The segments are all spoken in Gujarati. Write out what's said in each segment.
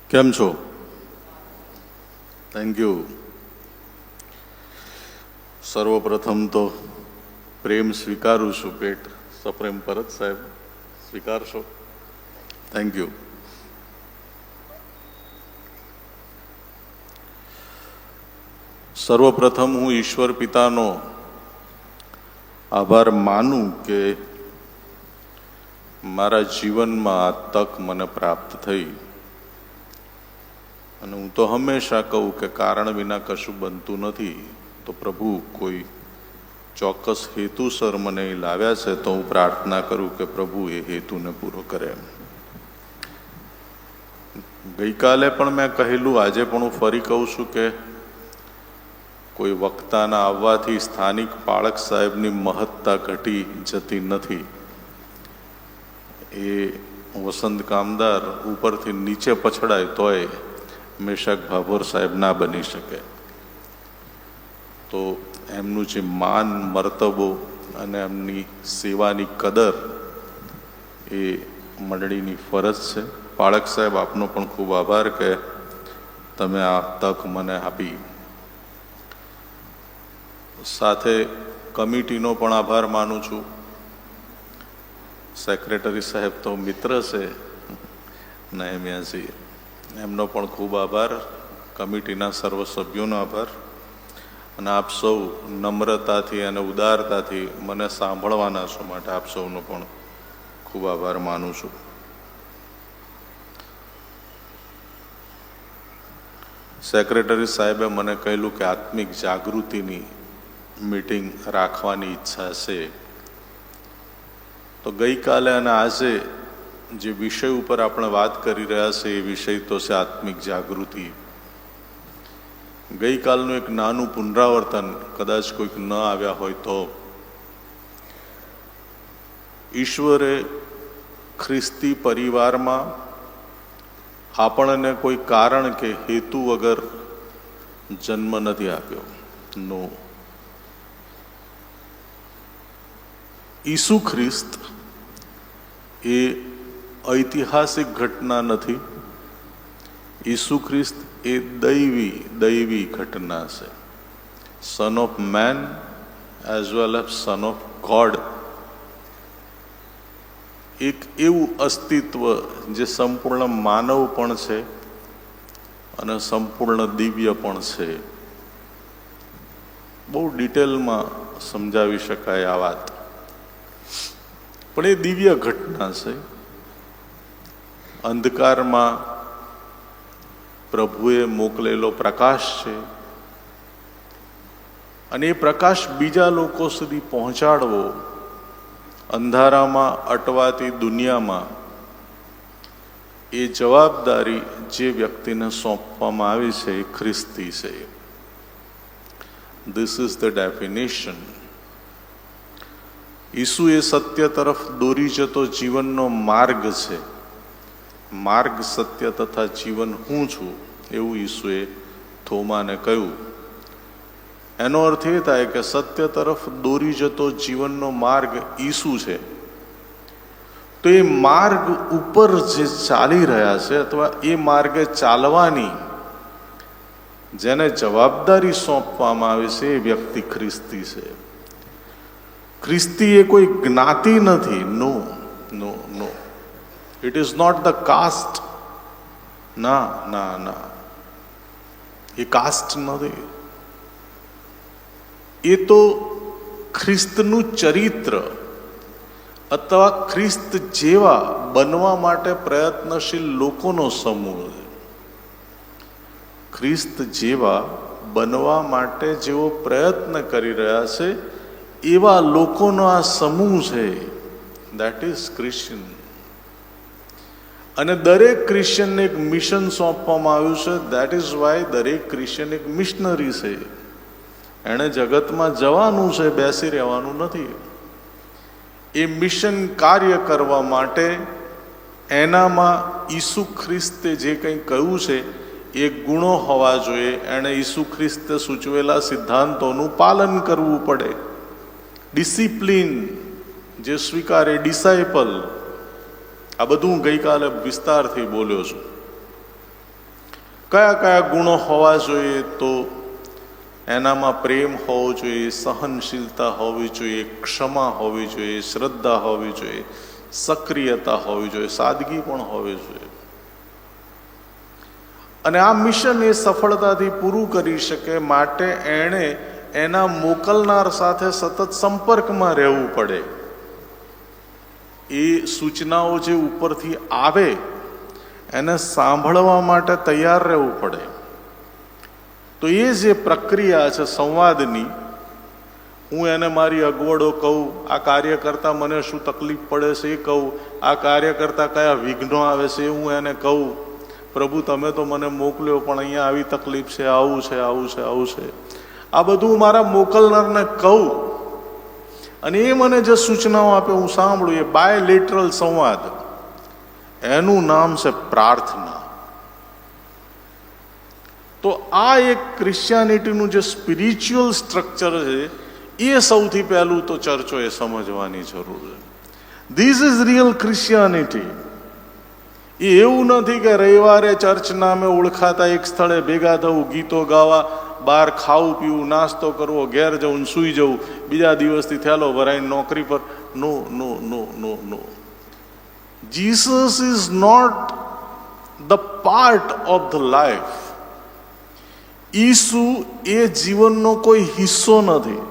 કેમ છો? Thank you. સર્વપ્રથમ તો પ્રેમ સ્વીકારું છું. પેટ સપ્રેમ પરત સાહેબ સ્વીકારશો? Thank you. સર્વપ્રથમ હું ઈશ્વર પિતાનો આભાર માનું કે મારા જીવનમાં આ તક મને પ્રાપ્ત થઈ. અને હું તો હંમેશા કહું કે કારણ વિના કશું બનતું નથી. તો પ્રભુ કોઈ ચોક્કસ હેતુસર મને લાવ્યા છે, તો હું પ્રાર્થના કરું કે પ્રભુ એ હેતુને પૂરો કરે. ગઈકાલે પણ મેં કહેલું, આજે પણ હું ફરી કહું છું કે કોઈ વક્તાના આવવાથી સ્થાનિક પાળક સાહેબની મહત્તા ઘટી જતી નથી. એ વસંત કામદાર ઉપરથી નીચે પછડાય તોય મેશક ભાભોર સાહેબ ના બની શકે. તો એમનું જે માન મર્તબો અને એમની સેવાની કદર એ મંડળીની ફરજ છે. પાળક સાહેબ, આપનો પણ ખૂબ આભાર કે તમે આ તક મને આપી. સાથે કમિટીનો પણ આભાર માનું છું. સેક્રેટરી સાહેબ તો મિત્ર છે નયમ્યાજી, એમનો પણ ખૂબ આભાર. કમિટીના સર્વ સભ્યોનો આભાર. અને આપ સૌ નમ્રતાથી અને ઉદારતાથી મને સાંભળવાના છો માટે આપ સૌનો પણ ખૂબ આભાર માનું છું. સેક્રેટરી સાહેબે મને કહેલું કે આત્મિક જાગૃતિની મીટિંગ રાખવાની ઈચ્છા છે. તો ગઈકાલે અને આજે જે વિષય ઉપર આપણે વાત કરી રહ્યા છે એ વિષય તો છે આત્મિક જાગૃતિ. ગઈકાલનું એક નાનું પુનરાવર્તન, કદાચ કોઈક ન આવ્યા હોય તો, ઈશ્વરે ખ્રિસ્તી પરિવારમાં આપણને કોઈ કારણ કે હેતુ વગર જન્મ નથી આપ્યો. નો. ઈસુ ખ્રિસ્ત એ ઐતિહાસિક ઘટના નથી. ઈસુ ખ્રિસ્ત એ દૈવી ઘટના છે. Son of man as well as son of God. એક એવું અસ્તિત્વ જે સંપૂર્ણ માનવ પણ છે અને સંપૂર્ણ દિવ્ય પણ છે. બહુ ડિટેલમાં સમજાવી શકાય આ વાત, પણ એ દિવ્ય ઘટના છે. અંધકારમાં પ્રભુએ મોકલેલો પ્રકાશ છે, અને એ પ્રકાશ બીજા લોકો સુધી પહોંચાડવો અંધારામાં અટવાતી દુનિયામાં, એ જવાબદારી જે વ્યક્તિને સોંપવામાં આવી છે એ ખ્રિસ્તી છે. This is the definition. ઈસુ એ સત્ય તરફ દોરી જતો જીવનનો માર્ગ છે. માર્ગ, સત્ય તથા જીવન હું છું, એવું ઈસુએ થોમાને કહ્યું. એનો અર્થ એ થાય કે સત્ય તરફ દોરી જતો જીવનનો માર્ગ ઈસુ છે. તો એ માર્ગ ઉપર જે ચાલી રહ્યા છે, અથવા એ માર્ગે ચાલવાની જેને જવાબદારી સોંપવામાં આવી છે, એ વ્યક્તિ ખ્રિસ્તી છે. ખ્રિસ્તી એ કોઈ જ્ઞાતિ નથી. No no no, it is not the caste. ના ના ના, એ કાસ્ટ નથી. એ તો ખ્રિસ્તનું ચરિત્ર અથવા ખ્રિસ્ત જેવા બનવા માટે પ્રયત્નશીલ લોકોનો સમૂહ છે. ખ્રિસ્ત જેવા બનવા માટે જેઓ પ્રયત્ન કરી રહ્યા છે એવા લોકોનો આ સમૂહ છે. That is Christian. અને દરેક ક્રિશ્ચિયનને એક મિશન સોંપવામાં આવ્યું છે. દેટ ઇઝ વાય દરેક ક્રિશ્ચિયન એક મિશનરી છે. એણે જગતમાં જવાનું છે, બેસી રહેવાનું નથી. એ મિશન કાર્ય કરવા માટે એનામાં ઈસુ ખ્રિસ્તે જે કંઈ કહ્યું છે એ ગુણો હોવા જોઈએ. એણે ઈસુ ખ્રિસ્તે સૂચવેલા સિદ્ધાંતોનું પાલન કરવું પડે. ડિસિપ્લિન જે સ્વીકારે, ડિસાઇપલ, આ બધું ગઈકાલે વિસ્તારથી બોલ્યો છું. કયા કયા ગુણો હોવા જોઈએ? તો એનામાં પ્રેમ હોવો જોઈએ, સહનશીલતા હોવી જોઈએ, ક્ષમા હોવી જોઈએ, શ્રદ્ધા હોવી જોઈએ, સક્રિયતા હોવી જોઈએ, સાદગી પણ હોવી જોઈએ. અને આ મિશન એ સફળતાથી પૂરું કરી શકે માટે એણે એના મોકલનાર સાથે સતત સંપર્કમાં રહેવું પડે. એ સૂચનાઓ જે ઉપરથી આવે એને સાંભળવા માટે તૈયાર રહેવું પડે. તો એ જે પ્રક્રિયા છે સંવાદની, હું એને મારી અગવડો કહું, આ કાર્ય કરતા મને શું તકલીફ પડે છે એ કહું, આ કાર્ય કરતા કયા વિઘ્નો આવે છે એ હું એને કહું. પ્રભુ તમે તો મને મોકલ્યો પણ અહીંયા આવી તકલીફ છે, આવું છે, આવું છે, આવું છે. આ બધું મારા મોકલનારને કહું અને એ મને જે સૂચનાઓ આપે હું સાંભળું. એ બાયલેટરલ સંવાદ, એનું નામ છે પ્રાર્થના. તો આ એક ક્રિશ્ચિયાનિટીનું જે સ્પિરિચ્યુઅલ સ્ટ્રક્ચર છે એ સૌથી પહેલું તો ચર્ચોએ સમજવાની જરૂર છે. This is real Christianity. એ એવું નથી કે રવિવારે ચર્ચ નામે ઓળખાતા એક સ્થળે ભેગા થવું, ગીતો ગાવા, બહાર ખાવું પીવું, નાસ્તો કરવો, ઘેર જવું, સૂઈ જવું, બીજા દિવસથી થેલો ભરાઈને નોકરી પર. No no no no no. Jesus is not the part of the life. ઈસુ એ જીવનનો કોઈ હિસ્સો નથી.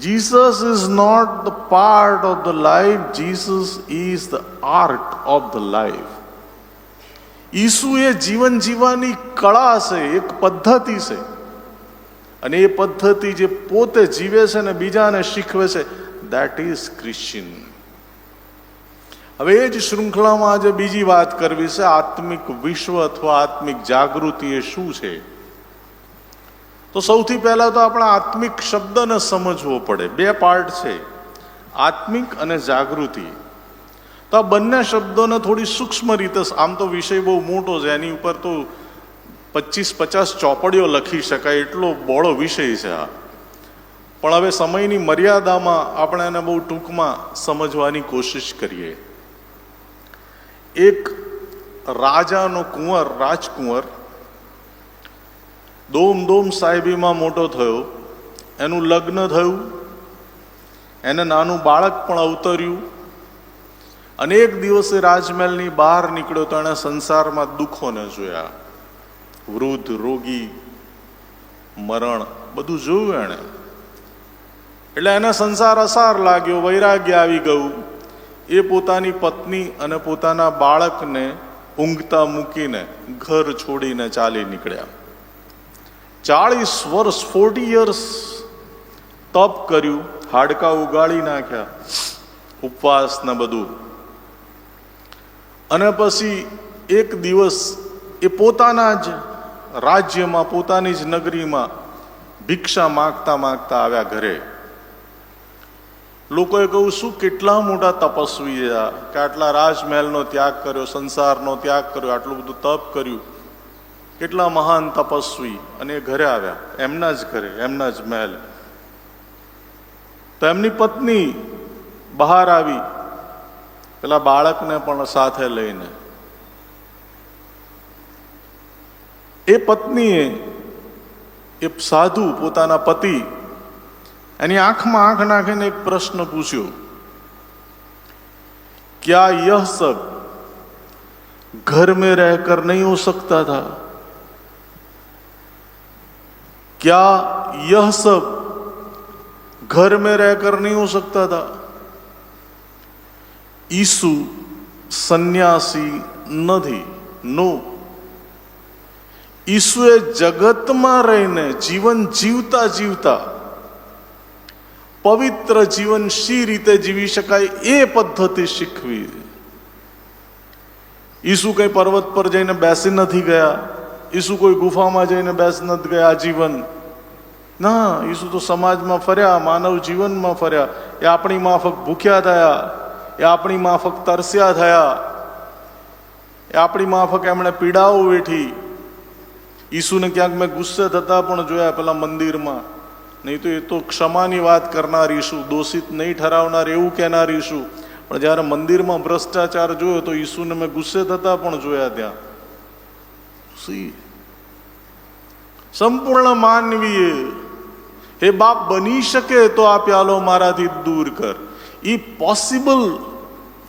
Jesus is not the part of the life. Jesus is the art of the life. ઈસુ એ જીવન જીવવાની કળા છે, એક પદ્ધતિ છે. અને એ પદ્ધતિ જે પોતે જીવે છે ને બીજાને શીખવે છે, દેટ ઇઝ ક્રિશ્ચિયન. હવે એ જ શૃંખલામાં આજે બીજી વાત કરવી છે, આત્મિક વિશ્વ અથવા આત્મિક જાગૃતિ એ શું છે. તો સૌથી પહેલા તો આપણે આત્મિક શબ્દને સમજવો પડે. બે પાર્ટ છે, આત્મિક અને જાગૃતિ. તો આ બંને શબ્દોને થોડી સૂક્ષ્મ રીતે, આમ તો વિષય બહુ મોટો છે, એની ઉપર તો 25-50 ચોપડીઓ લખી શકાય એટલો બહોળો વિષય છે આ. પણ હવે સમયની મર્યાદામાં આપણે એને બહુ ટૂંકમાં સમજવાની કોશિશ કરીએ. એક રાજાનો કુંવર, રાજકુંવર, દોમ સાહેબીમાં મોટો થયો. એનું લગ્ન થયું, એને નાનું બાળક પણ અવતર્યું. અને એક દિવસે રાજમહેલની બહાર નીકળ્યો તો એણે સંસારમાં દુઃખોને જોયા. વૃદ્ધ, રોગી, મરણ, બધું જોયું એણે. એટલે એને સંસાર અસાર લાગ્યો, વૈરાગ્ય આવી ગયું. એ પોતાની પત્ની અને પોતાના બાળકને ઊંઘતા મૂકીને ઘર છોડીને ચાલી નીકળ્યા. 40 વર્ષ, 40 years તપ કર્યું, હાડકા ઉગાડી નાખ્યા, ઉપવાસ ને બધું. અને પછી એક દિવસ એ પોતાના જ રાજ્યમાં, પોતાની જ નગરીમાં ભિક્ષા માગતા માગતા આવ્યા ઘરે. લોકોએ કહ્યું, શું કેટલા મોટા તપસ્વી છે કે આટલા રાજમહેલનો ત્યાગ કર્યો, સંસારનો ત્યાગ કર્યો, આટલું બધું તપ કર્યું, કેટલા મહાન તપસ્વી. અને એ ઘરે આવ્યા, એમના જ ઘરે, એમના જ મહેલ. તો એમની પત્ની બહાર આવી, પેલા બાળકને પણ સાથે લઈને. એ પત્નીએ એ સાધુ, પોતાના પતિ, એની આંખમાં આંખ નાખીને એક પ્રશ્ન પૂછ્યો, क्या यह सब घर में रहकर नहीं हो सकता था? क्या यह सब घर में रहकर नहीं हो सकता था? ઈસુ સંન્યાસી નથી. નો. ઈસુએ જગતમાં રહીને જીવન જીવતા જીવતા પવિત્ર જીવન શી રીતે જીવી શકાય એ પદ્ધતિ શીખવી. ઈસુ કઈ પર્વત પર જઈને બેસી નથી ગયા. ઈસુ કોઈ ગુફામાં જઈને બેસી નથી ગયા આજીવન. ના, ઈસુ તો સમાજમાં ફર્યા, માનવ જીવનમાં ફર્યા. એ આપણી માફક ભૂખ્યા થયા, એ આપણી માફક તરસ્યા થયા, એ આપણી માફક એમણે પીડાઓ વેઠી. ઈસુને ક્યાંક મેં ગુસ્સે થતા પણ જોયા પેલા મંદિરમાં. નહીં તો એ તો ક્ષમાની વાત કરનાર ઈસુ, દોષિત નહીં ઠરાવનાર એવું કહેનાર ઈસુ. પણ જ્યારે મંદિરમાં ભ્રષ્ટાચાર જોયો તો ઈસુને મેં ગુસ્સે થતા પણ જોયા ત્યાં. સી સંપૂર્ણ માનવીય. હે બાપ, બની શકે તો આ પ્યાલો મારાથી દૂર કર. એ પોસિબલ.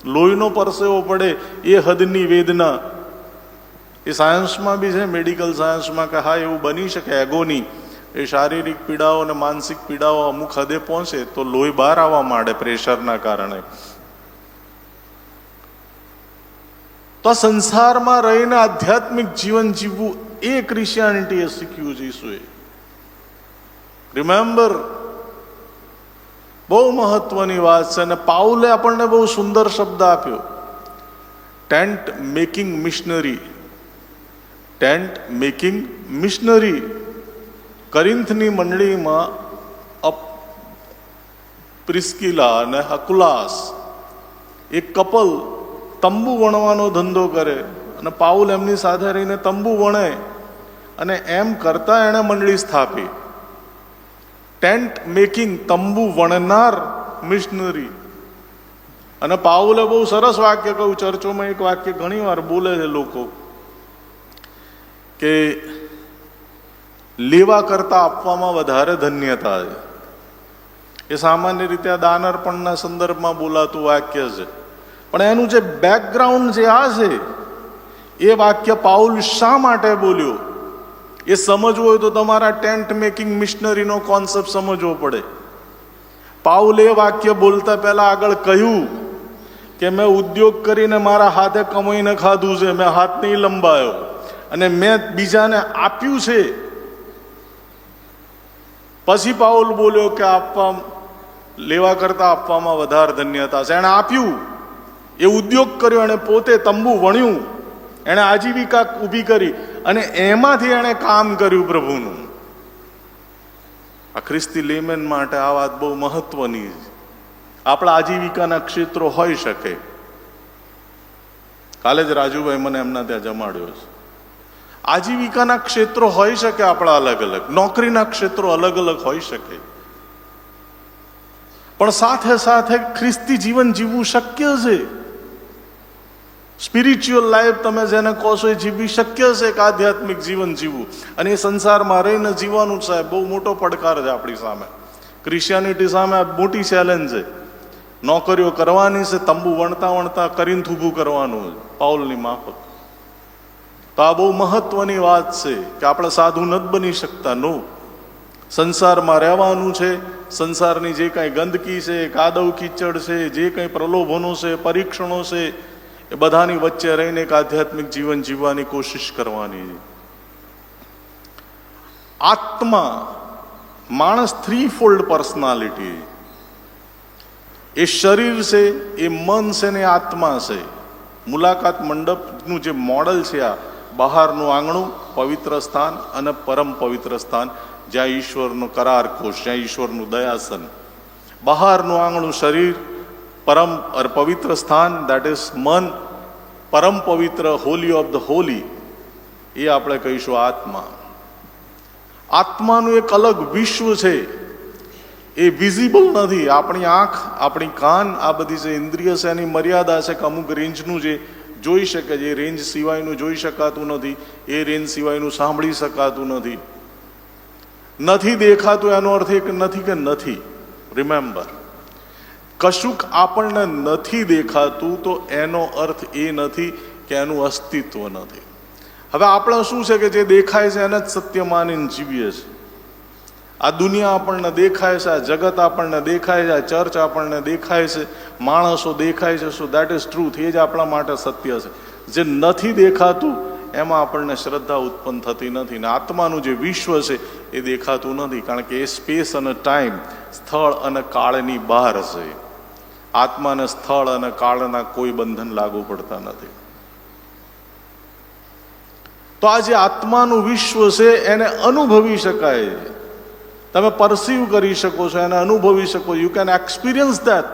લોહીનો પરસેવો પડે એ હદની વેદના એ સાયન્સમાં બી છે, મેડિકલ સાયન્સમાં, કે હા એવું બની શકે. એગોની એ શારીરિક પીડાઓ અને માનસિક પીડાઓ અમુક હદે પહોંચે તો લોહી બહાર આવવા માંડે પ્રેશરના કારણે. તો આ સંસારમાં રહીને આધ્યાત્મિક જીવન જીવવું એ ક્રિશ્ચિયાનિટીએ શીખ્યું છે ઈસુએ. રિમેમ્બર, બહુ મહત્વની વાત છે. અને પાઉલે આપણને બહુ સુંદર શબ્દ આપ્યો, tent making missionary. Tent making missionary. કરિન્થની મંડળીમાં પ્રિસ્કિલા અને અકુલાસ એક કપલ તંબુ વણવાનો ધંધો કરે અને પાઉલ એમની સાથે રહીને તંબુ વણે અને એમ કરતા એણે મંડળી સ્થાપી. ટેન્ટ મેકિંગ, તંબુ વણનાર મિશનરી. અને પાઉલે બહુ સરસ વાક્ય કહ્યું. ચર્ચોમાં એક વાક્ય ઘણી વાર બોલે છે લોકો, કે લેવા કરતા આપવામાં વધારે ધન્યતા છે. એ સામાન્ય રીતે આ દાન અર્પણના સંદર્ભમાં બોલાતું વાક્ય છે. પણ એનું જે બેકગ્રાઉન્ડ જે આ છે, એ વાક્ય પાઉલ શા માટે બોલ્યો એ સમજવું હોય તો તમારા ટેન્ટ મેકિંગ મિશનરીનો કોન્સેપ્ટ સમજવો પડે. પાઉલ એ વાક્ય બોલતા પહેલા આગળ કહ્યું કે મેં ઉદ્યોગ કરીને મારા હાથે કમાઈને ખાધું છે, મેં હાથ નહીં લંબાયો અને મેં બીજાને આપ્યું છે. પછી પાઉલ બોલ્યો કે આપવા લેવા કરતા આપવામાં વધારે ધન્યતા છે. એણે આપ્યું, એ ઉદ્યોગ કર્યો, એણે પોતે તંબુ વણ્યું, એણે આજીવિકા ઊભી કરી અને એમાંથી એણે કામ કર્યું પ્રભુનું. આ ખ્રિસ્તી લેમેન માટે આ વાત બહુ મહત્વની છે. આપણા આજીવિકાના ક્ષેત્રો હોઈ શકે. કાલે જ રાજુભાઈ મને એમના ત્યાં જમાડ્યો છે. આજીવિકાના ક્ષેત્રો હોઈ શકે આપણા અલગ અલગ, નોકરીના ક્ષેત્રો અલગ અલગ હોઈ શકે, પણ સાથે સાથે ખ્રિસ્તી જીવન જીવવું શક્ય છે. સ્પિરિચ્યુઅલ લાઈફ તમે જેને કહો છો એ જીવવી શક્ય છે, કે આધ્યાત્મિક જીવન જીવવું. અને એ સંસારમાં રહીને જીવવાનું સાહેબ બહુ મોટો પડકાર છે આપણી સામે. ક્રિશ્ચિયાનિટી સામે આ મોટી ચેલેન્જ છે. નોકરીઓ કરવાની છે, તંબુ વણતા વણતા કરીને ઊભું કરવાનું છે પાઉલની માફક. તો આ બહુ મહત્વની વાત છે કે આપણે સાધુ નથી બની શકતા. નો, સંસારમાં રહેવાનું છે. સંસારની જે કાંઈ ગંદકી છે, કાદવ કીચડ છે, જે કંઈ પ્રલોભનો છે, પરીક્ષણો છે, એ બધાની વચ્ચે રહીને એક આધ્યાત્મિક જીવન જીવવાની કોશિશ કરવાની છે. આત્મા, માણસ થ્રી ફોલ્ડ પર્સનાલિટી. એ શરીર છે, એ મન છે ને આત્મા છે. મુલાકાત મંડપનું જે મોડલ છે, આ બહારનું આંગણું, પવિત્ર સ્થાન અને પરમ પવિત્ર સ્થાન, જ્યાં ઈશ્વરનો કરાર કોષ, જ્યાં ઈશ્વરનું દયાસન. બહારનું આંગણું શરીર, પરમ પવિત્ર સ્થાન દેટ ઇઝ મન, પરમ પવિત્ર હોલી ઓફ ધ હોલી એ આપણે કહીશું આત્મા. આત્માનું એક અલગ વિશ્વ છે, એ વિઝિબલ નથી. આપણી આંખ, આપણી કાન, આ બધી જે ઇન્દ્રિય છે એની મર્યાદા છે કે અમુક રેન્જનું જે જોઈ શકે છે, એ રેન્જ સિવાયનું જોઈ શકાતું નથી, એ રેન્જ સિવાયનું સાંભળી શકાતું નથી. નથી દેખાતું એનો અર્થ એક નથી કે નથી. રિમેમ્બર, કશુંક આપણને નથી દેખાતું તો એનો અર્થ એ નથી કે એનું અસ્તિત્વ નથી. હવે આપણે શું છે કે જે દેખાય છે એને જ સત્ય માનીને જીવીએ છીએ. આ દુનિયા આપણને દેખાય છે, આ જગત આપણને દેખાય છે, આ ચર્ચ આપણને દેખાય છે, માણસો દેખાય છે. સો દેટ ઇઝ ટ્રુથ, એ જ આપણા માટે સત્ય છે. જે નથી દેખાતું એમાં આપણને શ્રદ્ધા ઉત્પન્ન થતી નથી. ને આત્માનું જે વિશ્વ છે એ દેખાતું નથી, કારણ કે એ સ્પેસ અને ટાઈમ, સ્થળ અને કાળની બહાર છે. આત્માને સ્થળ અને કાળના કોઈ બંધન લાગુ પડતા નથી. તો આ જે આત્માનું વિશ્વ છે એને અનુભવી શકાય છે. તમે પરસીવ કરી શકો છો, એને અનુભવી શકો. You can experience that.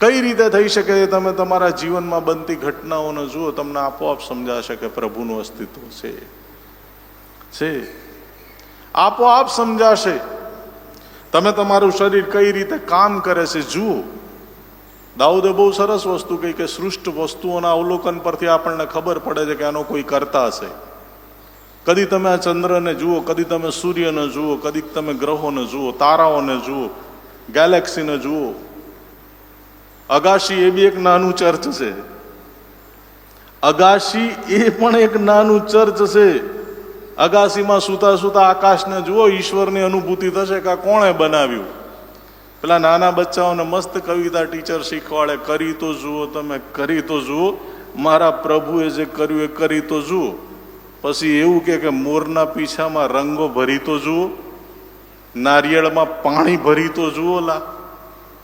કઈ રીતે થઈ શકે છે? તમે તમારા જીવનમાં બનતી ઘટનાઓને જુઓ, તમને આપોઆપ સમજાશે કે પ્રભુનું અસ્તિત્વ છે. આપોઆપ સમજાશે. તમે તમારું શરીર કઈ રીતે કામ કરે છે જુઓ. દાઉદે બહુ સરસ વસ્તુ કહી કે સૃષ્ટ વસ્તુઓના અવલોકન પરથી આપણને ખબર પડે છે કે આનો કોઈ કરતા છે. કદી તમે આ ચંદ્રને જુઓ, કદી તમે સૂર્યને જુઓ, કદી તમે ગ્રહોને જુઓ, તારાઓને જુઓ, ગેલેક્સીને જુઓ. અગાશી એ બી એક નાનું ચર્ચ છે. અગાશી એ પણ એક નાનું ચર્ચ છે. અગાશીમાં સૂતા સૂતા આકાશને જુઓ, ઈશ્વરની અનુભૂતિ થશે કે આ કોણે બનાવ્યું. પેલા નાના બચ્ચાઓને મસ્ત કવિતા ટીચર શીખવાડે, કરી તો જુઓ, તમે કરી તો જુઓ, મારા પ્રભુએ જે કર્યું એ કરી તો જુઓ. પછી એવું કે મોરના પીછામાં રંગો ભરી તો જુઓ, નારિયેળમાં પાણી ભરી તો જુઓ, લા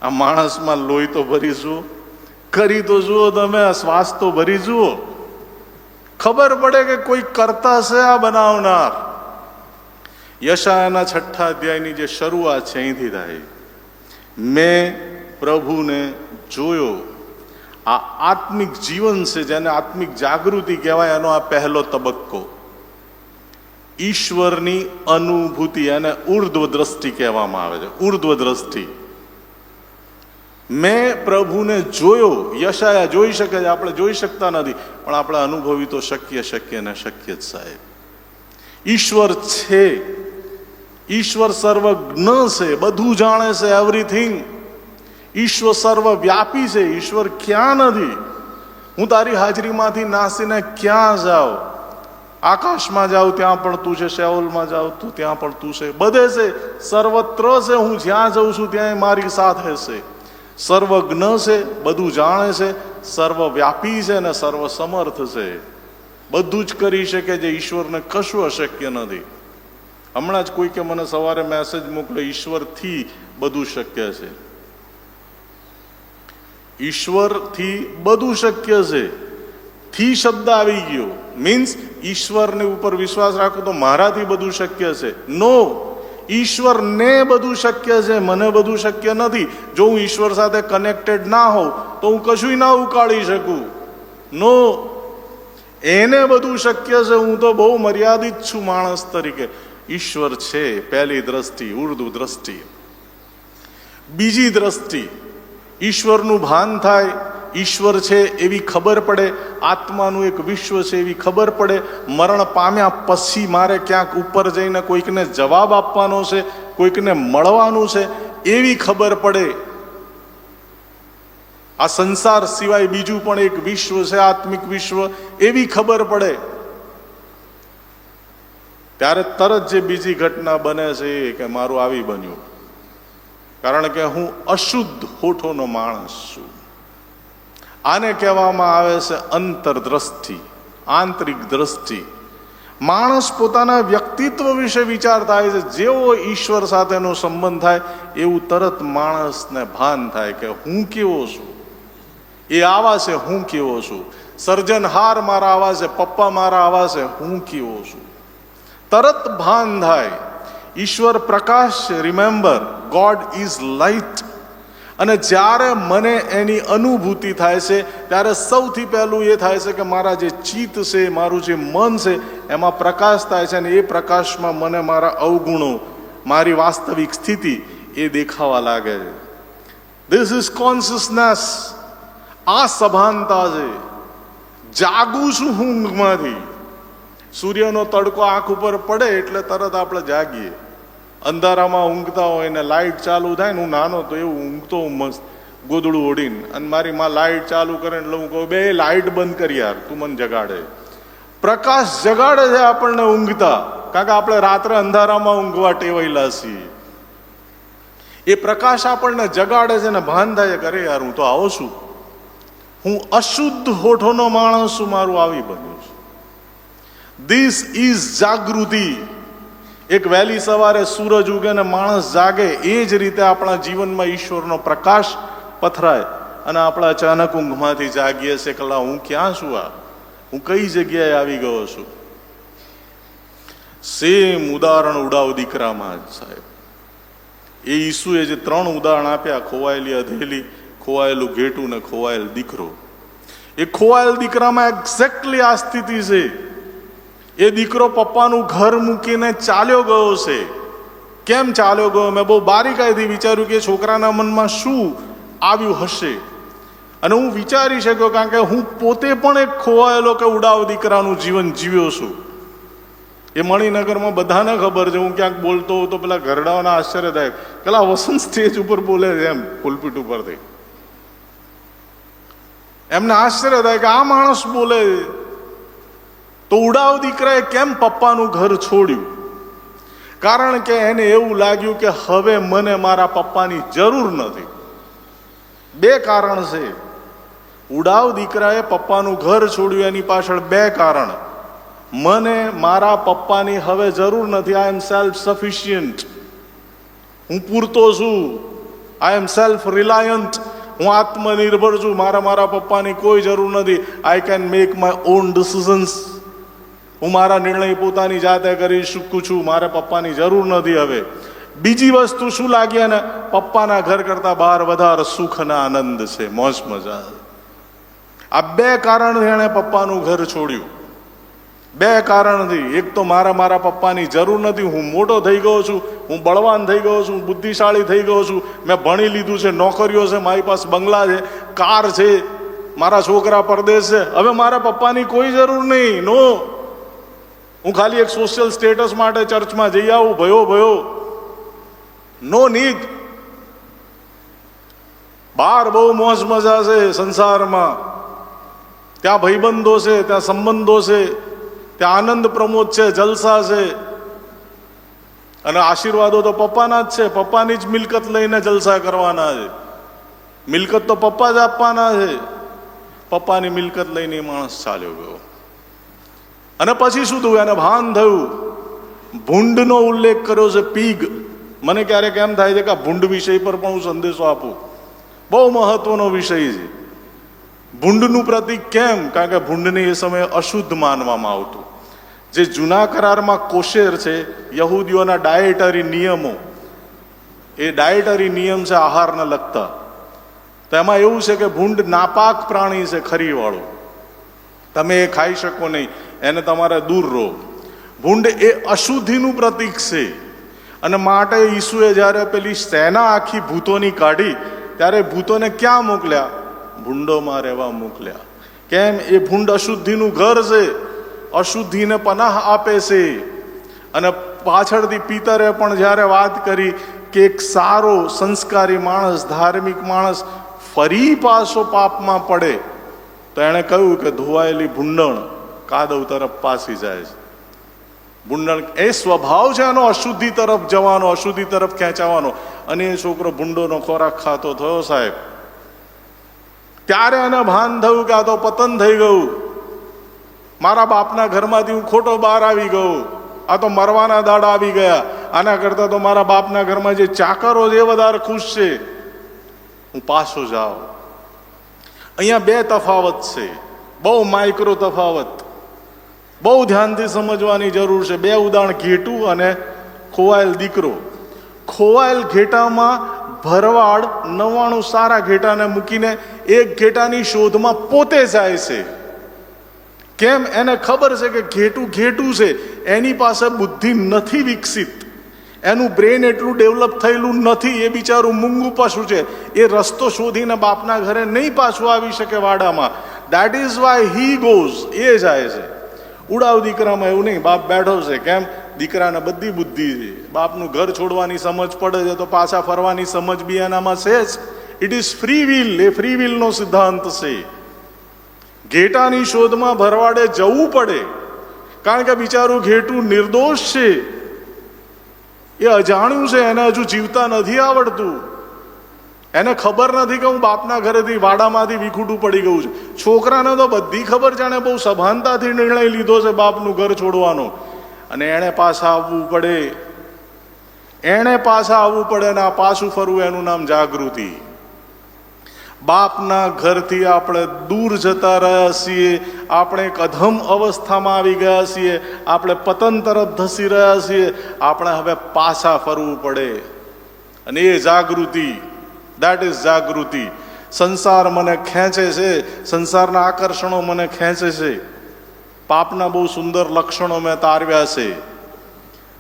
આ માણસમાં લોહી તો ભરી જુઓ, કરી તો જુઓ, તમે આ શ્વાસ તો ભરી જુઓ. ખબર પડે કે કોઈ કરતા છે આ બનાવનાર. યશાયાના 6 અધ્યાયની જે શરૂઆત છે અહીંથી થાય. મેં પ્રભુને જોયો. આ આત્મિક જીવન છે, જેને આત્મિક જાગૃતિ કહેવાય. એનો આ પહેલો તબક્કો, ઈશ્વરની અનુભૂતિ, એને ઉર્ધ્વ દ્રષ્ટિ કહેવામાં આવે છે. ઉર્ધ્વ દ્રષ્ટિ. મેં પ્રભુને જોયો. યશાયા જોઈ શકે છે, આપણે જોઈ શકતા નથી, પણ આપણે અનુભવી તો શક્ય ને શક્ય જ સાહેબ. ઈશ્વર છે, ઈશ્વર સર્વજ્ઞ છે, બધું જાણે છે, એવરીથિંગ. ઈશ્વર સર્વવ્યાપી છે. ઈશ્વર ક્યાં નથી? હું તારી હાજરીમાંથી નાસીને ક્યાં જાઉં? આકાશમાં જાઉં ત્યાં પણ તું છે, શેઓલમાં જાઉં તો ત્યાં પણ તું છે, બધે છે, સર્વત્ર છે. હું જ્યાં જઉં છું ત્યાં મારી સાથે છે. સર્વજ્ઞ છે, બધું જાણે છે, સર્વવ્યાપી છે ને સર્વસમર્થ છે. બધું જ કરી શકે છે. ઈશ્વરને કશું અશક્ય નથી. હમણાં જ કોઈકે મને સવારે મેસેજ મોકલ્યો, ઈશ્વરથી બધું શક્ય છે. ઈશ્વરથી બધું શક્ય છે. થી શબ્દ આવી ગયો, મીન્સ ઈશ્વરની ઉપર વિશ્વાસ રાખો તો મારાથી બધું શક્ય છે. નો, ઈશ્વરને બધું શક્ય છે, મને બધું શક્ય નથી. જો હું ઈશ્વર સાથે કનેક્ટેડ ના હોઉં તો હું કશું ના ઉકાળી શકું. નો, એને બધું શક્ય છે. હું તો બહુ મર્યાદિત છું માણસ તરીકે. ઈશ્વર છે. પહેલી દ્રષ્ટિ, ઉર્ધ્વ દ્રષ્ટિ. બીજી દ્રષ્ટિ, ઈશ્વરનું ભાન થાય, ઈશ્વર છે એવી ખબર પડે, આત્માનું એક વિશ્વ છે એવી ખબર પડે. મરણ પામ્યા પછી મારે ક્યાંક ઉપર જઈને કોઈકને જવાબ આપવાનો છે, કોઈકને મળવાનું છે એવી ખબર પડે. આ સંસાર સિવાય બીજું પણ એક વિશ્વ છે, આત્મિક વિશ્વ, એવી ખબર પડે. ત્યારે તરત જે બીજી ઘટના બને છે એ કે મારું આવી બન્યું, કારણ કે હું અશુદ્ધ હોઠોનો માણસ છું. આને કહેવામાં આવે છે અંતરદ્રષ્ટિ, આંતરિક દ્રષ્ટિ. માણસ પોતાના વ્યક્તિત્વ વિશે વિચાર થાય છે. જેવો ઈશ્વર સાથેનો સંબંધ થાય એવું તરત માણસને ભાન થાય કે હું કેવો છું. એ આવા છે, હું કેવો છું. સર્જનહાર મારા આવા છે, પપ્પા મારા આવા છે, હું કેવો છું. તરત ભાન થાય. ઈશ્વર પ્રકાશ છે. Remember, God is light. અને જ્યારે મને એની અનુભૂતિ થાય છે ત્યારે સૌથી પહેલું એ થાય છે કે મારા જે ચિત્ત છે, મારું જે મન છે, એમાં પ્રકાશ થાય છે. અને એ પ્રકાશમાં મને મારા અવગુણો, મારી વાસ્તવિક સ્થિતિ એ દેખાવા લાગે છે. This is consciousness. આ સભાનતા છે. જાગું છું હું ઊંઘમાંથી. સૂર્યનો તડકો આંખ ઉપર પડે એટલે તરત આપણે જાગીએ. અંધારામાં ઊંઘતા હોય ને લાઇટ ચાલુ થાય ને, હું નાનો તો એવું ઊંઘતો હું મસ્ત ગોદડું ઓઢીને, અને મારી માં લાઇટ ચાલુ કરે એટલે હું કહું, બે લાઇટ બંધ કરી યાર, તું મને જગાડે. પ્રકાશ જગાડે છે આપણને ઊંઘતા, કારણ કે આપણે રાત્રે અંધારામાં ઊંઘવા ટેવાયેલા છીએ. એ પ્રકાશ આપણને જગાડે છે ને ભાન થાય છે, અરે યાર હું તો આવો છું, હું અશુદ્ધ હોઠોનો માણસ છું, મારું આવી બન્યું છે. ધીસ ઇઝ જાગૃતિ. એક વહેલી સવારે સૂરજ ઉગે ને માણસ જાગે, એ જ રીતે આપણા જીવનમાં ઈશ્વરનો પ્રકાશ પથરાય અને આપણે અચાનક ઊંઘમાંથી જાગીએ છીએ, કલા હું ક્યાં છું, આ હું કઈ જગ્યાએ આવી ગયો છું. સેમ ઉદાહરણ ઉડાવ દીકરામાં જ સાહેબ. એ ઈસુએ જે 3 ઉદાહરણ આપ્યા, ખોવાયેલી અધેલી, ખોવાયેલું ઘેટું ને ખોવાયેલ દીકરો. એ ખોવાયેલ દીકરામાં એક્ઝેક્ટલી આ સ્થિતિ છે. એ દીકરો પપ્પાનું ઘર મૂકીને ચાલ્યો ગયો છે. કેમ ચાલ્યો ગયો? મેં બહુ બારીકાઈથી વિચાર્યું કે છોકરાના મનમાં શું આવ્યું હશે, અને હું વિચારી શક્યો કારણ કે હું પોતે પણ એક ખોવાયેલો કે ઉડાવ દીકરાનું જીવન જીવ્યો છું. એ મણિનગરમાં બધાને ખબર છે. હું ક્યાંક બોલતો હોઉં તો પેલા ઘરડાઓના આશ્ચર્ય થાય, પેલા વસંત સ્ટેજ ઉપર બોલે છે એમ પુલપીટ ઉપરથી. એમને આશ્ચર્ય થાય કે આ માણસ બોલે. તો ઉડાવ દીકરાએ કેમ પપ્પાનું ઘર છોડ્યું? કારણ કે એને એવું લાગ્યું કે હવે મને મારા પપ્પાની જરૂર નથી. બે કારણ છે. ઉડાવ દીકરાએ પપ્પાનું ઘર છોડ્યું એની પાછળ બે કારણ. મને મારા પપ્પાની હવે જરૂર નથી. આઈ એમ સેલ્ફ સફિશિયન્ટ. હું પૂરતો છું. આઈ એમ સેલ્ફ રિલાયન્ટ. હું આત્મનિર્ભર છું. મારા પપ્પાની કોઈ જરૂર નથી. I can make my own decisions. હું મારા નિર્ણય પોતાની જાતે કરી શકું છું. મારે પપ્પાની જરૂર નથી હવે. બીજી વસ્તુ શું લાગી એને? પપ્પાના ઘર કરતા બહાર વધારે સુખ અને આનંદ છે, મોજ મજા. આ બે કારણથી એણે પપ્પાનું ઘર છોડ્યું. બે કારણથી. એક તો મારા પપ્પાની જરૂર નથી. હું મોટો થઈ ગયો છું, હું બળવાન થઈ ગયો છું, બુદ્ધિશાળી થઈ ગયો છું, મેં ભણી લીધું છે, નોકરીઓ છે, મારી પાસે બંગલા છે, કાર છે, મારા છોકરા પરદેશ છે, હવે મારા પપ્પાની કોઈ જરૂર નહીં. નો, હું ખાલી એક સોશિયલ સ્ટેટસ માટે ચર્ચમાં જઈ આવું, ભયો. નો નીડ. બહાર બહુ મોજ મજા છે સંસારમાં. ત્યાં ભાઈબંધો છે, ત્યાં સંબંધો છે, ત્યાં આનંદ પ્રમોદ છે, જલસા છે. અને આશીર્વાદો તો પપ્પાના જ છે. પપ્પાની જ મિલકત લઈને જલસા કરવાના છે. મિલકત તો પપ્પા જ આપવાના છે. પપ્પાની મિલકત લઈને માણસ ચાલ્યો ગયો. અને પછી શું થયું? એને ભાન થયું. ભૂંડનો ઉલ્લેખ કર્યો છે, પીગ. મને ક્યારેક એમ થાય છે કે આ ભૂંડ વિષય પર પણ હું સંદેશો આપું. બહુ મહત્વનો વિષય છે. ભૂંડનું પ્રતીક કેમ? કારણ કે ભૂંડને એ સમયે અશુદ્ધ માનવામાં આવતું. જે જૂના કરારમાં કોશેર છે, યહૂદીઓના ડાયેટરી નિયમો, એ ડાયેટરી નિયમ છે આહારને લગતા. તો એમાં એવું છે કે ભૂંડ નાપાક પ્રાણી છે, ખરીવાળું. તમે એ ખાઈ શકો નહીં, એને તમારે દૂર રહો. ભૂંડ એ અશુદ્ધિનું પ્રતીક છે. અને માટે ઈસુએ જ્યારે પેલી સેના આખી ભૂતોની કાઢી ત્યારે ભૂતોને ક્યાં મોકલ્યા? ભૂંડોમાં રહેવા મોકલ્યા. કેમ? એ ભૂંડ અશુદ્ધિનું ઘર છે, અશુદ્ધિને પનાહ આપે છે. અને પાછળથી પિતરે પણ જ્યારે વાત કરી કે એક સારો સંસ્કારી માણસ, ધાર્મિક માણસ ફરી પાછો પાપમાં પડે તો એણે કહ્યું કે ધોવાયેલી ભૂંડણ કાદવ તરફ પાછી જાય છે. ભૂંડણ એ સ્વભાવ છે એનો, અશુદ્ધિ તરફ જવાનો, અશુદ્ધિ તરફ ખેંચાવાનો. અને એ છોકરો ભૂંડોનો ખોરાક ખાતો થયો સાહેબ. ત્યારે એને ભાન થયું કે આ તો પતન થઈ ગયું. મારા બાપના ઘરમાંથી હું ખોટો બહાર આવી ગયો. આ તો મરવાના દાડા આવી ગયા. આના કરતા તો મારા બાપના ઘરમાં જે ચાકરો છે એ વધારે ખુશ છે. હું પાછો જાઉં. અહીંયા બે તફાવત છે, બહુ માઇક્રો તફાવત. બહુ ધ્યાનથી સમજવાની જરૂર છે. બે ઉદાહરણ, ઘેટું અને ખોવાયેલ દીકરો. ખોવાયેલ ઘેટામાં ભરવાડ 99 સારા ઘેટાને મૂકીને એક ઘેટાની શોધમાં પોતે જાય છે. કેમ? એને ખબર છે કે ઘેટું છે, એની પાસે બુદ્ધિ નથી વિકસિત, એનું બ્રેન એટલું ડેવલપ થયેલું નથી. એ બિચારું મૂંગું પશુ છે. એ રસ્તો શોધીને બાપના ઘરે નહીં પાછું આવી શકે વાડામાં. That is why he goes. એ જાય છે. ઉડાવ દીકરામાં એવું નહીં. બાપ બેઠો છે. કેમ? દીકરાને બધી બુદ્ધિ છે. બાપનું ઘર છોડવાની સમજ પડે છે, તો પાછા ફરવાની સમજ બી એનામાં છે જ. It is free will. એ ફ્રી વિલનો સિદ્ધાંત છે. ઘેટાની શોધમાં ભરવાડે જવું પડે, કારણ કે બિચારું ઘેટું નિર્દોષ છે. એ અજાણ્યું છે, એને હજુ જીવતા નથી આવડતું. એને ખબર નથી કે હું બાપના ઘરેથી વાડામાંથી વિખૂટું પડી ગયું છે. છોકરાને તો બધી ખબર, જાણે બહુ સભાનતાથી નિર્ણય લીધો છે બાપનું ઘર છોડવાનો. અને એણે પાછા આવવું પડે. ને આ પાછું ફરવું, એનું નામ જાગૃતિ. બાપના ઘરથી આપણે દૂર જતા રહ્યા છીએ. આપણે એક અધમ અવસ્થામાં આવી ગયા છીએ. આપણે પતન તરફ ધસી રહ્યા છીએ. આપણે હવે પાછા ફરવું પડે. અને એ જાગૃતિ, દેટ ઇઝ જાગૃતિ. સંસાર મને ખેંચે છે, સંસારના આકર્ષણો મને ખેંચે છે. પાપના બહુ સુંદર લક્ષણો મેં તારવ્યા છે.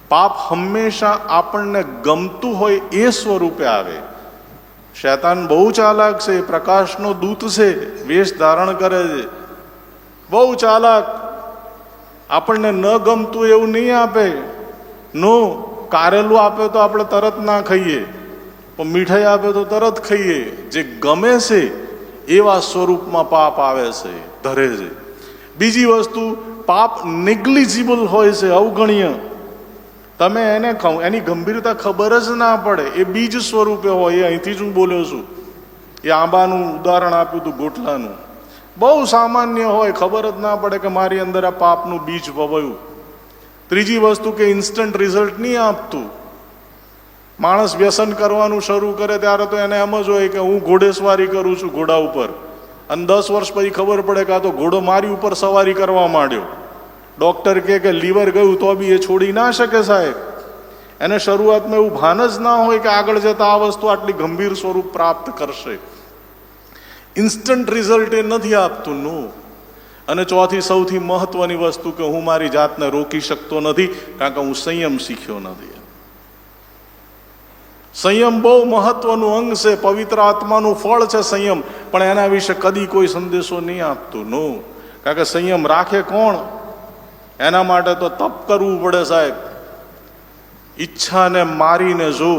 પાપ હંમેશા આપણને ગમતું હોય એ સ્વરૂપે આવે. શૈતાન બહુ ચાલાક છે, પ્રકાશનો દૂત છે, વેશ ધારણ કરે છે, બહુ ચાલાક. આપણને ન ગમતું એવું નહીં આપે. નો, કારેલું આપે તો આપણે તરત ના ખાઈએ, પણ મીઠાઈ આપે તો તરત ખાઈએ. જે ગમે છે એવા સ્વરૂપમાં પાપ આવે છે, ધરે છે. બીજી વસ્તુ, પાપ નેગ્લિજિબલ હોય છે, અવગણ્ય. તમે એને એની ગંભીરતા ખબર જ ના પડે. એ બીજ સ્વરૂપે હોય. એ અહીંથી જ હું બોલ્યો છું. એ આંબાનું ઉદાહરણ આપ્યું હતું, ગોટલાનું. બહુ સામાન્ય હોય, ખબર જ ના પડે કે મારી અંદર આ પાપનું બીજ વવાયું. ત્રીજી વસ્તુ કે ઇન્સ્ટન્ટ રિઝલ્ટ નહીં આપતું. માણસ વ્યસન કરવાનું શરૂ કરે ત્યારે તો એને એમ જ હોય કે હું ઘોડેસવારી કરું છું ઘોડા ઉપર, અને 10 વર્ષ પછી ખબર પડે કે આ તો ઘોડો મારી ઉપર સવારી કરવા માંડ્યો. ડોક્ટર કહે કે લીવર ગયું તો બી એ છોડી ના શકે સાહેબ. એને શરૂઆતમાં એવું ભાન જ ના હોય કે આગળ જતા આ વસ્તુ આટલી ગંભીર સ્વરૂપ પ્રાપ્ત કરશે. ઇન્સ્ટન્ટ રિઝલ્ટ એ નથી આપતું. નો. અને ચોથી સૌથી મહત્વની વસ્તુ કે હું મારી જાતને રોકી શકતો નથી, કારણ કે હું સંયમ શીખ્યો નથી. સંયમ બહુ મહત્વનું અંગ છે, પવિત્ર આત્માનું ફળ છે સંયમ, પણ એના વિશે કદી કોઈ સંદેશો નહીં આપતું. નો. કારણ કે સંયમ રાખે કોણ? એના માટે તો તપ કરવું પડે સાહેબ. ઈચ્છાને મારીને જો.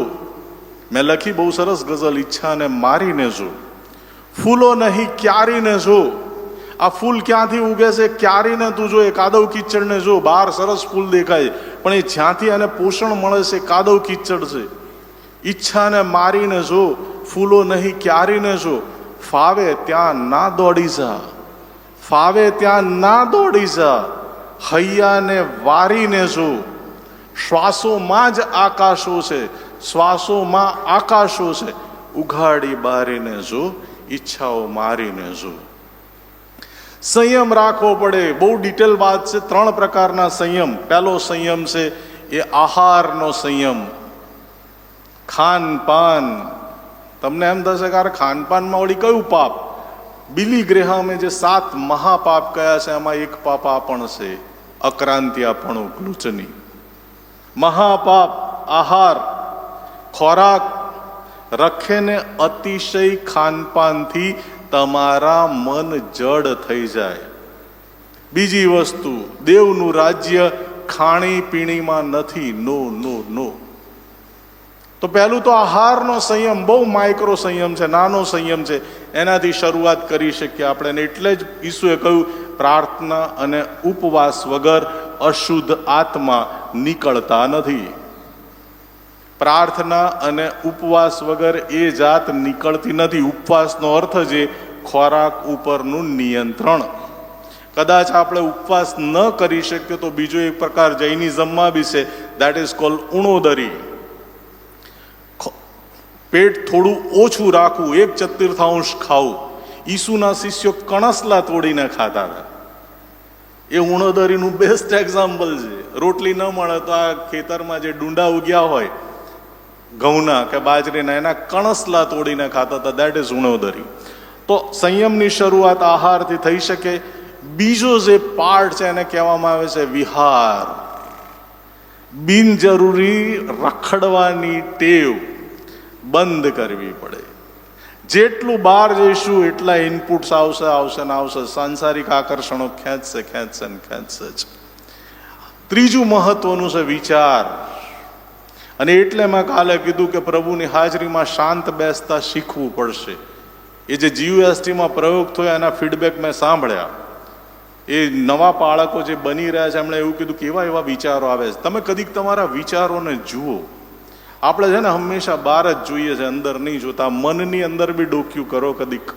મેં લખી બહુ સરસ ગઝલ, ઈચ્છાને મારીને જો, ફૂલો નહીં ક્યારીને જો. આ ફૂલ ક્યાંથી ઉગે છે? ક્યારીને તું જો, એ કાદવ કીચડને જો. બહાર સરસ ફૂલ દેખાય, પણ એ જ્યાંથી એને પોષણ મળે છે કાદવ કીચડ છે. ઈચ્છાને મારીને જો, ફૂલો નહીં ક્યારીને જો. ફાવે ત્યાં ના દોડી જા, ફાવે ત્યાં ના દોડી જા. હૈયાને વારીને જો. શ્વાસોમાં જ આકાશો છે, શ્વાસોમાં આકાશો છે. ઉઘાડી બારીને જો, ઈચ્છાઓ મારીને જો. સંયમ રાખવો પડે. બહુ ડિટેલ વાત છે. 3 પ્રકારના સંયમ. પહેલો સંયમ છે એ આહારનો સંયમ. ખાનપાન. તમને એમ થશે કે ખાનપાનમાં વળી કયું પાપ? બિલી ગ્રેહામે જે 7 મહાપાપ કયા છે એમાં એક પાપ આ પણ છે, અક્રાંતિયાપણું, ગ્લુચની. મહાપાપ આહાર, ખોરાક. રખેને અતિશય ખાનપાનથી તમારા મન જડ થઈ જાય. બીજી વસ્તુ, દેવનું રાજ્ય ખાણીપીણીમાં નથી. નો, નો, નો. તો પહેલું તો આહારનો સંયમ બહુ માઇક્રો સંયમ છે, નાનો સંયમ છે. એનાથી શરૂઆત કરી શકીએ આપણે. એટલે જ ઈસુએ કહ્યું, પ્રાર્થના અને ઉપવાસ વગર અશુદ્ધ આત્મા નીકળતા નથી. પ્રાર્થના અને ઉપવાસ વગર એ જાત નીકળતી નથી. ઉપવાસનો અર્થ છે ખોરાક ઉપરનું નિયંત્રણ. કદાચ આપણે ઉપવાસ ન કરી શકીએ તો બીજો એક પ્રકાર જૈનિઝમમાં બી છે, દેટ ઇઝ કોલ્ડ ઉણોદરી. પેટ થોડું ઓછું રાખવું, 1/4 ખાવું. ઈસુના શિષ્યો કણસલા તોડીને ખાતા હતા. એ ઉણોદરીનું બેસ્ટ એક્ઝામ્પલ છે. રોટલી ન મળે તો આ ખેતરમાં જે ડુંડા ઉગ્યા હોય ઘઉંના કે બાજરીના, એના કણસલા તોડીને ખાતા હતા. દેટ ઇઝ ઉણોદરી. તો સંયમની શરૂઆત આહારથી થઈ શકે. બીજો જે પાર્ટ છે એને કહેવામાં આવે છે વિહાર. બિનજરૂરી રખડવાની ટેવ બંધ કરવી પડે. જેટલું બહાર જઈશું એટલા ઇનપુટ્સ આવશે ને આવશે. સાંસારિક આકર્ષણો ખેંચશે જ. ત્રીજું મહત્વનું છે વિચાર. અને એટલે મેં કાલે કીધું કે પ્રભુની હાજરીમાં શાંત બેસતા શીખવું પડશે. એ જે GUSTમાં પ્રયોગ થયો એના ફીડબેક મેં સાંભળ્યા. એ નવા બાળકો જે બની રહ્યા છે એમણે એવું કીધું કે એવા વિચારો આવે છે. તમે કદીક તમારા વિચારોને જુઓ. આપણે છે ને હંમેશા બહાર જ જોઈએ છે, અંદર નહીં જોતા. મનની અંદર બી ડોક્યું કરો કદીક.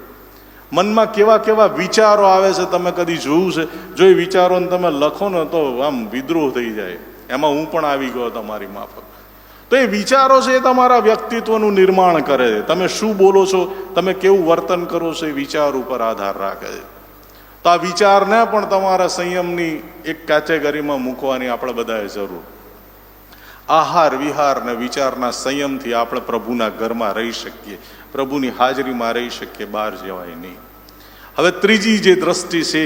મનમાં કેવા કેવા વિચારો આવે છે તમે કદી જોયું છે? જો એ વિચારોને તમે લખો ને તો આમ વિદ્રોહ થઈ જાય. એમાં હું પણ આવી ગયો તમારી માફક. તો એ વિચારો છે એ તમારા વ્યક્તિત્વનું નિર્માણ કરે છે. તમે શું બોલો છો, તમે કેવું વર્તન કરો છો, એ વિચાર ઉપર આધાર રાખે છે. તો આ વિચારને પણ તમારા સંયમની એક કેટેગરીમાં મૂકવાની આપણે બધાએ જરૂર. આહાર, વિહાર ને વિચારના સંયમથી આપણે પ્રભુના ઘરમાં રહી શકીએ, પ્રભુની હાજરીમાં રહી શકીએ, બહાર જવાય નહીં. હવે ત્રીજી જે દ્રષ્ટિ છે,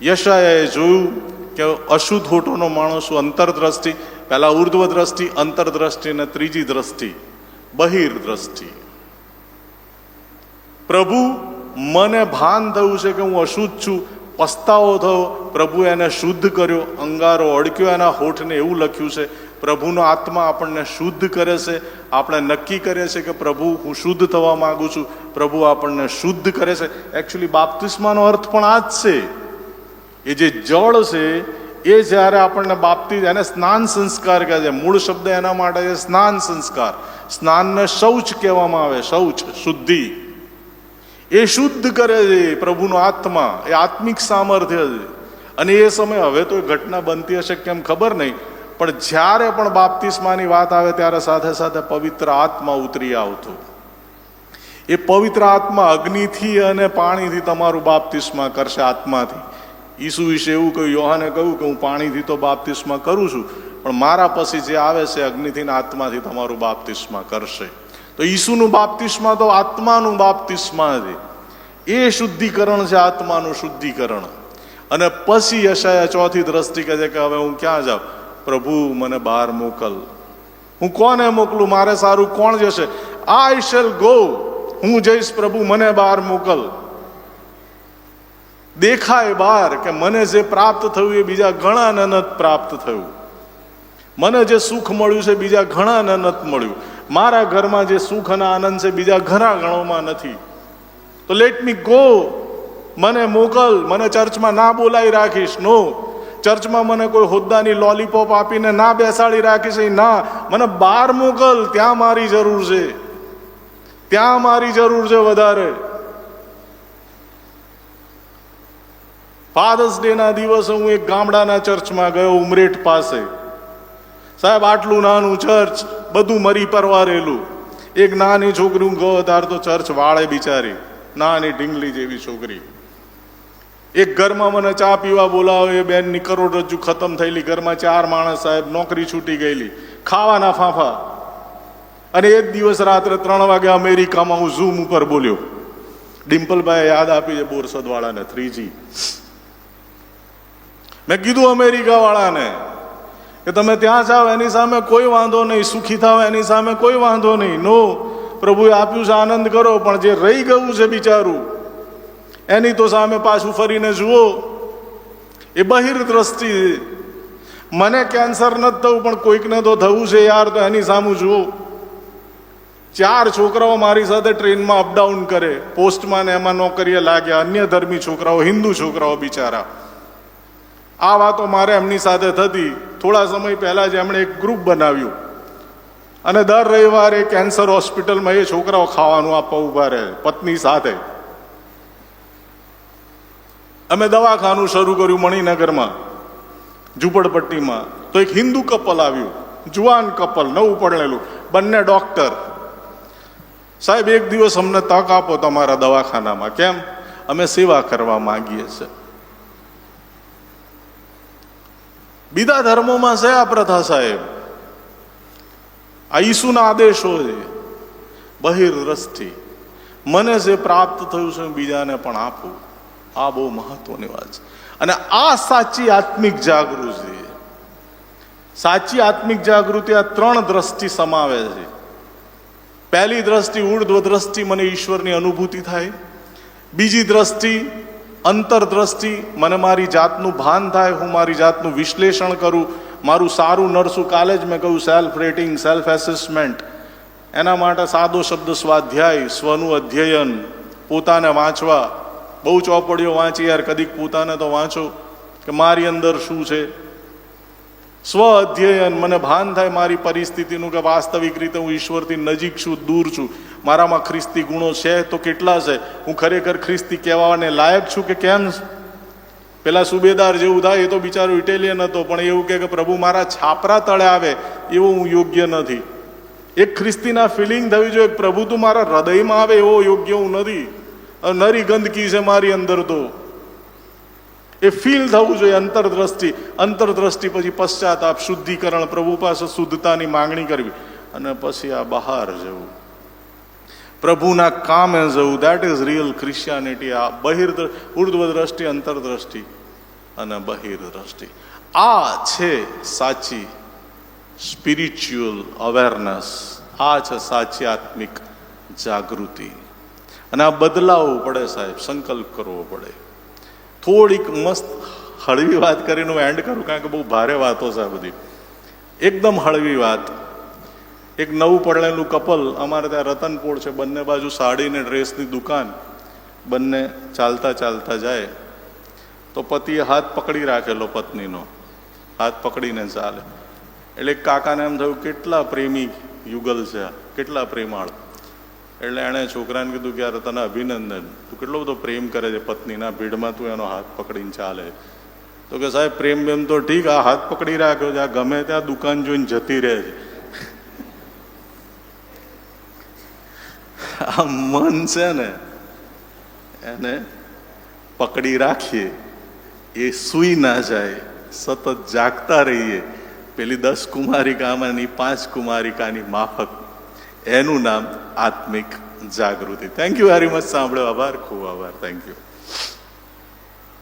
યશાયાએ જોયું કે અશુદ્ધ હોઠોનો માણસ અંતરદ્રષ્ટિ. પહેલા ઉર્ધ્વ દ્રષ્ટિ, અંતરદ્રષ્ટિ અને ત્રીજી દ્રષ્ટિ બહિર્દ્રષ્ટિ. પ્રભુ મને ભાન થયું છે કે હું અશુદ્ધ છું, પસ્તાવો થયો, પ્રભુએ એને શુદ્ધ કર્યો, અંગારો અડક્યો એના હોઠને, એવું લખ્યું છે. પ્રભુનો આત્મા આપણને શુદ્ધ કરે છે. આપણે નક્કી કરીએ છીએ કે પ્રભુ હું શુદ્ધ થવા માંગુ છું, પ્રભુ આપણને શુદ્ધ કરે છે. એકચ્યુઅલી બાપ્તિસ્માનો અર્થ પણ આ જ છે. એ જે જળ છે એ જ્યારે આપણને એને સ્નાન સંસ્કાર કહે છે. મૂળ શબ્દ એના માટે છે સ્નાન સંસ્કાર. સ્નાનને શૌચ કહેવામાં આવે, શૌચ શુદ્ધિ. એ શુદ્ધ કરે છે પ્રભુનો આત્મા, એ આત્મિક સામર્થ્ય છે. અને એ સમય, હવે તો એ ઘટના બનતી હશે કેમ ખબર નહીં, પણ જ્યારે પણ બાપ્તિસ્માની વાત આવે ત્યારે સાથે સાથે પવિત્ર આત્મા ઉતરી આવતો. એ પવિત્ર આત્મા અગ્નિથી અને પાણીથી તમારું બાપ્તિસ્મા કરશે, આત્માથી. ઈસુ વિશે એવું કહ્યું, યોહાને કહ્યું કે હું પાણીથી તો બાપ્તિસ્મા કરું છું, પણ મારા પછી જે આવે છે અગ્નિથી ને આત્માથી તમારું બાપ્તિસ્મા કરશે. તો ઈસુનું બાપ્તિસ્મા તો આત્માનું બાપ્તિસ્મા છે. એ શુદ્ધિકરણ છે, આત્માનું શુદ્ધિકરણ. અને પછી યશાયા 4 દ્રષ્ટિ કહે છે કે હવે હું ક્યાં જાઉં? પ્રભુ મને બહાર મોકલ. હું કોને મોકલું? મારે સારું કોણ જશે? આઈ શેલ ગો. હું જઈશ પ્રભુ, મને બહાર મોકલ. દેખાય બહાર કે મને જે પ્રાપ્ત થયું એ બીજા ઘણાને નથી પ્રાપ્ત થયું. મને જે સુખ મળ્યું છે બીજા ઘણાને નથી મળ્યું. મારા ઘરમાં જે સુખ અને આનંદ છે બીજા ઘણા ગણોમાં નથી. તો લેટ મી ગો. મને મોકલ. મને ચર્ચમાં ના બોલાવી રાખીશ, નો. ચર્ચમાં મને કોઈ હોદ્દાની લોલીપોપ આપીને ના બેસાડી રાખીશ, ના. મને બહાર મોકલ. ત્યાં મારી જરૂર છે, ત્યાં મારી જરૂર છે વધારે. ફાધર્સ ડે ના દિવસે હું એક ગામડાના ચર્ચમાં ગયો, ઉમરેઠ પાસે. સાહેબ, આટલું નાનું ચર્ચ, બધું મરી પરવારેલું. એક નાની છોકરી, હું ગયો તાર તો ચર્ચ વાળે બિચારી, નાની ઢીંગલી જેવી છોકરી. એક ઘરમાં મને ચા પીવા બોલાવે, એ બેનની કરોડરજ્જુ ખતમ થયેલી. ઘરમાં 4 માણસ, સાહેબ, નોકરી છૂટી ગયેલી, ખાવાના ફાંફા. અને એક દિવસ રાત્રે 3 વાગે અમેરિકામાં હું ઝૂમ ઉપર બોલ્યો. ડિમ્પલભાઈ યાદ આપી છે બોરસદ વાળાને 3G. મેં કીધું અમેરિકા વાળાને કે તમે ત્યાં જાઓ એની સામે કોઈ વાંધો નહીં, સુખી થાવ એની સામે કોઈ વાંધો નહીં, નો. પ્રભુએ આપ્યું છે, આનંદ કરો. પણ જે રહી ગયું છે બિચારું, એની તો સામે પાછું ફરીને જુઓ. એ બહિર દ્રષ્ટિ. મને કેન્સર નથી થયું પણ કોઈકને તો થવું છે યાર, તો એની સામું જુઓ. 4 છોકરાઓ મારી સાથે ટ્રેનમાં અપડાઉન કરે, પોસ્ટમાં ને એમાં નોકરીએ લાગ્યા. અન્ય ધર્મી છોકરાઓ, હિન્દુ છોકરાઓ બિચારા. આ વાતો મારે એમની સાથે થતી. થોડા સમય પહેલા જ એમણે એક ગ્રુપ બનાવ્યું અને દર રવિવારે કેન્સર હોસ્પિટલમાં એ છોકરાઓ ખાવાનું આપવા ઊભા રહે, પત્ની સાથે. અમે દવાખાનું શરૂ કર્યું મણિનગરમાં, ઝૂંપડપટ્ટીમાં. તો એક હિન્દુ કપલ આવ્યું, જુવાન કપલ, નવું પરણેલું, બંને ડોક્ટર. સાહેબ, એક દિવસ અમને તક આપો તમારા દવાખાનામાં. કેમ? અમે સેવા કરવા માંગીએ છીએ. બીજા ધર્મોમાં છે આ પ્રથા, સાહેબ. આ ઈસુના આદેશો છે. બહિર્દ્રષ્ટિ. મને જે પ્રાપ્ત થયું છે બીજાને પણ આપું. આ બહુ મહત્વની વાત છે. અને આ સાચી આત્મિક જાગૃતિ. સાચી આત્મિક જાગૃતિ આ 3 દ્રષ્ટિ સમાવે છે. પહેલી દ્રષ્ટિ ઉર્ધ્વ દ્રષ્ટિ, મને ઈશ્વરની અનુભૂતિ થાય. બીજી દ્રષ્ટિ અંતરદ્રષ્ટિ, મને મારી જાતનું ભાન થાય, હું મારી જાતનું વિશ્લેષણ કરું, મારું સારું નરસું. કાલે જ મેં કહ્યું સેલ્ફ રેટિંગ, સેલ્ફ એસેસમેન્ટ. એના માટે સાદો શબ્દ સ્વાધ્યાય, સ્વનું અધ્યયન, પોતાને વાંચવા. બહુ ચોપડીઓ વાંચી યાર, કદીક પોતાને તો વાંચો કે મારી અંદર શું છે. સ્વ અધ્યયન, મને ભાન થાય મારી પરિસ્થિતિનું કે વાસ્તવિક રીતે હું ઈશ્વરથી નજીક છું, દૂર છું. મારામાં ખ્રિસ્તી ગુણો છે તો કેટલા છે? હું ખરેખર ખ્રિસ્તી કહેવાને લાયક છું કે કેમ? પેલા સુબેદાર જેવું થાય. એ તો બિચારો ઇટાલિયન હતો, પણ એવું કે પ્રભુ મારા છાપરા તળે આવે એવો હું યોગ્ય નથી. એક ખ્રિસ્તીના ફિલિંગ થવી જોઈએ, પ્રભુ તું મારા હૃદયમાં આવે એવો યોગ્ય હું નથી. નરી ગંદકી છે મારી અંદર. તો એ ફીલ થવું જોઈએ. અંતરદ્રષ્ટિ. અંતરદ્રષ્ટિ પછી પશ્ચાતાપ, શુદ્ધિકરણ, પ્રભુ પાસે શુદ્ધતાની માંગણી કરવી. અને પછી આ બહાર જવું, પ્રભુના કામે જવું. That is real Christianity. આ ઉર્ધ્વ દ્રષ્ટિ, અંતરદ્રષ્ટિ અને બહિર્દ્રષ્ટિ. આ છે સાચી સ્પિરિચ્યુઅલ અવેરનેસ. આ છે સાચી આત્મિક જાગૃતિ. અને આ બદલાવવું પડે સાહેબ, સંકલ્પ કરવો પડે. થોડીક મસ્ત હળવી વાત કરીને હું એન્ડ કરું, કારણ કે બહુ ભારે વાતો છે આ બધી. એકદમ હળવી વાત. એક નવું પડેલું કપલ, અમારે ત્યાં રતનપુર છે, બંને બાજુ સાડી ને ડ્રેસની દુકાન, બંને ચાલતા ચાલતા જાય તો પતિએ હાથ પકડી રાખેલો પત્નીનો, હાથ પકડીને ચાલે. એટલે એક કાકાને એમ થયું કેટલા પ્રેમી યુગલ છે, કેટલા પ્રેમાળ. એટલે એણે છોકરાને કીધું કે યાર તને અભિનંદન, તું કેટલો બધો પ્રેમ કરે છે પત્નીના, ભીડમાં તું એનો હાથ પકડીને ચાલે. તો કે સાહેબ પ્રેમ બેમ તો ઠીક, આ હાથ પકડી રાખ્યો છે, આ ગમે ત્યાં દુકાન જોઈને જતી રહે છે. આ મન છે ને એને પકડી રાખીએ, એ સૂઈ ના જાય, સતત જાગતા રહીએ. પેલી 10 કુમારિકામાંની 5 કુમારિકાની માફક, એનું નામ આત્મિક જાગૃતિ. Thank you very much. સાંભળ્યો, આભાર, ખૂબ આભાર. Thank you.